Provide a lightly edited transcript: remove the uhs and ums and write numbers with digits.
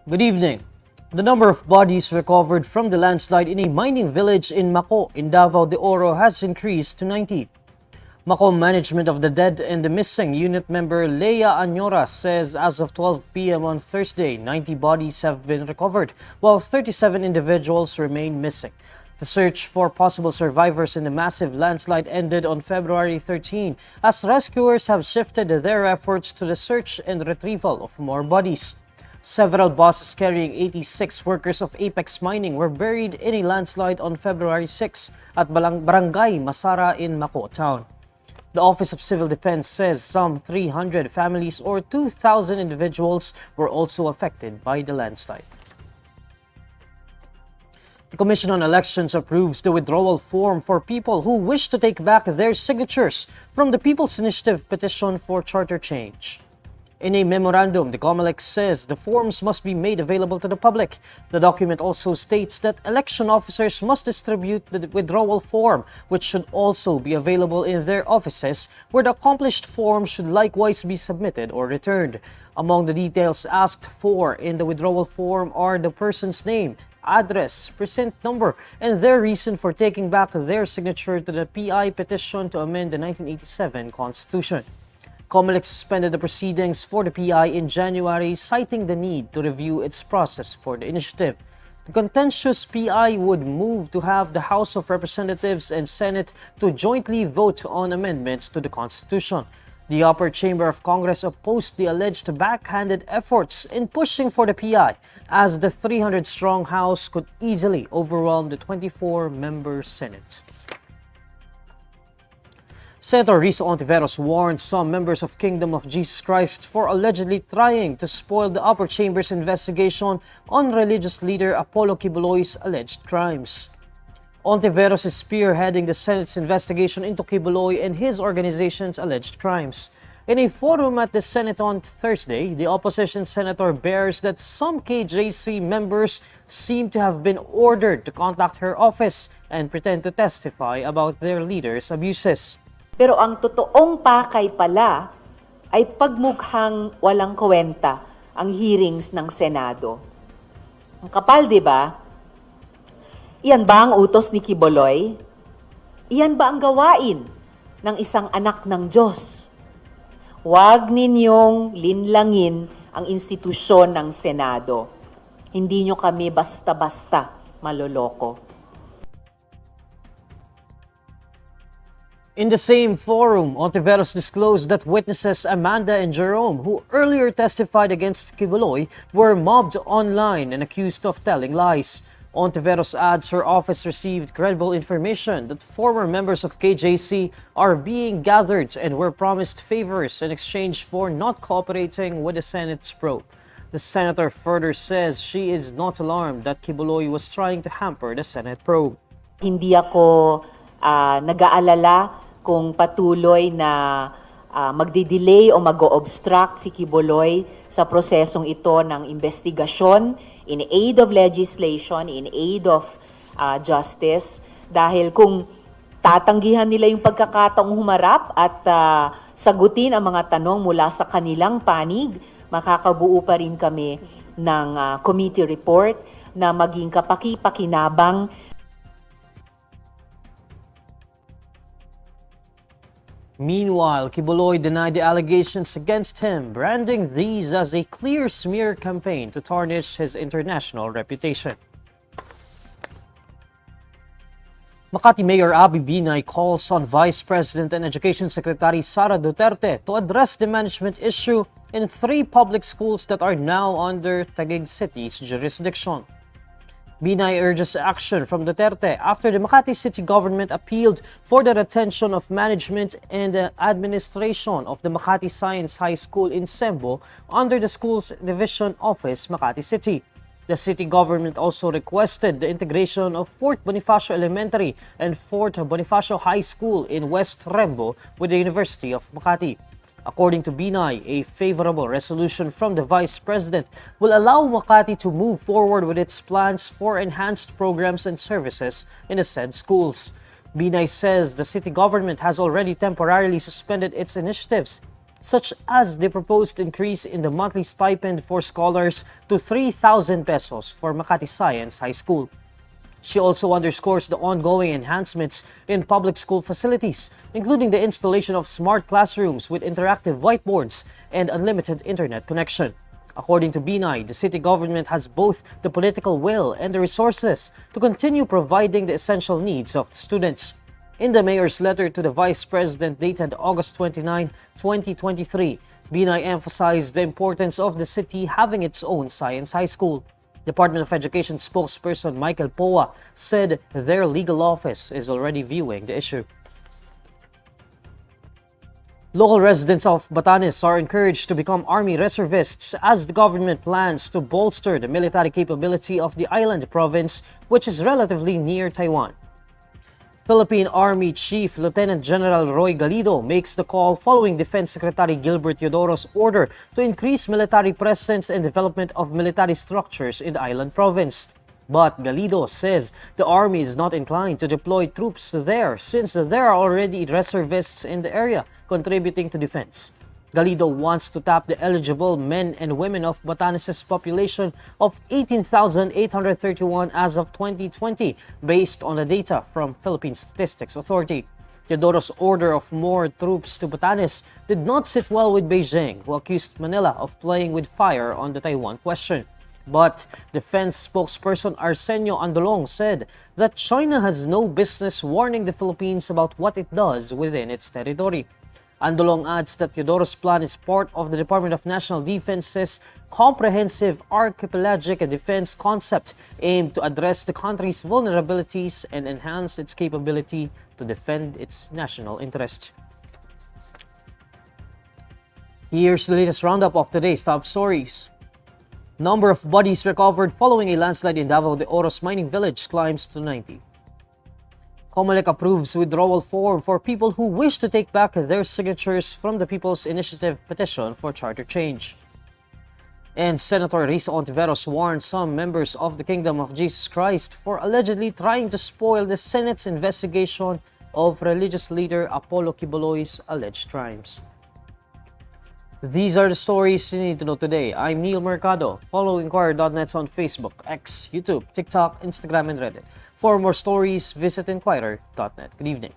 Good evening. The number of bodies recovered from the landslide in a mining village in Mako in Davao de Oro has increased to 90. Mako Management of the Dead and the Missing Unit member Leia Anyora says as of 12 p.m. on Thursday, 90 bodies have been recovered, while 37 individuals remain missing. The search for possible survivors in the massive landslide ended on February 13 as rescuers have shifted their efforts to the search and retrieval of more bodies. Several buses carrying 86 workers of Apex Mining were buried in a landslide on February 6 at Barangay Masara in Mako Town. The Office of Civil Defense says some 300 families or 2,000 individuals were also affected by the landslide. The Commission on Elections approves the withdrawal form for people who wish to take back their signatures from the People's Initiative petition for charter change. In a memorandum, the Comelec says the forms must be made available to the public. The document also states that election officers must distribute the withdrawal form, which should also be available in their offices, where the accomplished form should likewise be submitted or returned. Among the details asked for in the withdrawal form are the person's name, address, precinct number, and their reason for taking back their signature to the PI petition to amend the 1987 Constitution. Comelec suspended the proceedings for the PI in January, citing the need to review its process for the initiative. The contentious PI would move to have the House of Representatives and Senate to jointly vote on amendments to the Constitution. The upper chamber of Congress opposed the alleged backhanded efforts in pushing for the PI, as the 300-strong House could easily overwhelm the 24-member Senate. Senator Risa Hontiveros warned some members of Kingdom of Jesus Christ for allegedly trying to spoil the upper chamber's investigation on religious leader Apollo Quiboloy's alleged crimes. Hontiveros is spearheading the Senate's investigation into Quiboloy and his organization's alleged crimes. In a forum at the Senate on Thursday, the opposition senator bears that some KJC members seem to have been ordered to contact her office and pretend to testify about their leader's abuses. Pero ang totoong pakay pala ay pagmukhang walang kwenta ang hearings ng Senado. Ang kapal, di ba? Iyan ba ang utos ni Quiboloy? Iyan ba ang gawain ng isang anak ng Diyos? Huwag ninyong linlangin ang institusyon ng Senado. Hindi nyo kami basta-basta maloloko. In the same forum, Hontiveros disclosed that witnesses Amanda and Jerome, who earlier testified against Quiboloy, were mobbed online and accused of telling lies. Hontiveros adds her office received credible information that former members of KJC are being gathered and were promised favors in exchange for not cooperating with the Senate's probe. The senator further says she is not alarmed that Quiboloy was trying to hamper the Senate probe. Hindi ako nag-aalala kung patuloy na magdi-delay o mag-o-obstruct si Quiboloy sa prosesong ito ng investigasyon in aid of legislation, in aid of justice. Dahil kung tatanggihan nila yung pagkakataong humarap at sagutin ang mga tanong mula sa kanilang panig, makakabuo pa rin kami ng committee report na maging kapaki-pakinabang. Meanwhile, Quiboloy denied the allegations against him, branding these as a clear smear campaign to tarnish his international reputation. Makati Mayor Abby Binay calls on Vice President and Education Secretary Sara Duterte to address the management issue in 3 public schools that are now under Taguig City's jurisdiction. Binay urges action from Duterte after the Makati City government appealed for the retention of management and administration of the Makati Science High School in Sembo under the school's division office, Makati City. The city government also requested the integration of 4th Bonifacio Elementary and 4th Bonifacio High School in West Rembo with the University of Makati. According to Binay, a favorable resolution from the Vice President will allow Makati to move forward with its plans for enhanced programs and services in the said schools. Binay says the city government has already temporarily suspended its initiatives such as the proposed increase in the monthly stipend for scholars to 3,000 pesos for Makati Science High School. She also underscores the ongoing enhancements in public school facilities, including the installation of smart classrooms with interactive whiteboards and unlimited internet connection. According to Binay, the city government has both the political will and the resources to continue providing the essential needs of the students. In the mayor's letter to the vice president dated August 29, 2023, Binay emphasized the importance of the city having its own science high school. Department of Education spokesperson Michael Poa said their legal office is already viewing the issue. Local residents of Batanes are encouraged to become Army reservists as the government plans to bolster the military capability of the island province, which is relatively near Taiwan. Philippine Army Chief Lieutenant General Roy Galido makes the call following Defense Secretary Gilbert Teodoro's order to increase military presence and development of military structures in the island province. But Galido says the Army is not inclined to deploy troops there since there are already reservists in the area contributing to defense. Galido wants to tap the eligible men and women of Batanes' population of 18,831 as of 2020 based on the data from Philippine Statistics Authority. Teodoro's order of more troops to Batanes did not sit well with Beijing, who accused Manila of playing with fire on the Taiwan question. But defense spokesperson Arsenio Andolong said that China has no business warning the Philippines about what it does within its territory. Andolong adds that Teodoro's plan is part of the Department of National Defense's comprehensive archipelagic defense concept aimed to address the country's vulnerabilities and enhance its capability to defend its national interest. Here's the latest roundup of today's top stories. Number of bodies recovered following a landslide in Davao de Oro's mining village climbs to 90. Comelec approves withdrawal form for people who wish to take back their signatures from the People's Initiative petition for charter change. And Senator Hontiveros warned some members of the Kingdom of Jesus Christ for allegedly trying to spoil the Senate's investigation of religious leader Apollo Quiboloy's alleged crimes. These are the stories you need to know today. I'm Neil Mercado. Follow INQUIRER.net on Facebook, X, YouTube, TikTok, Instagram, and Reddit. For more stories, visit INQUIRER.net. Good evening.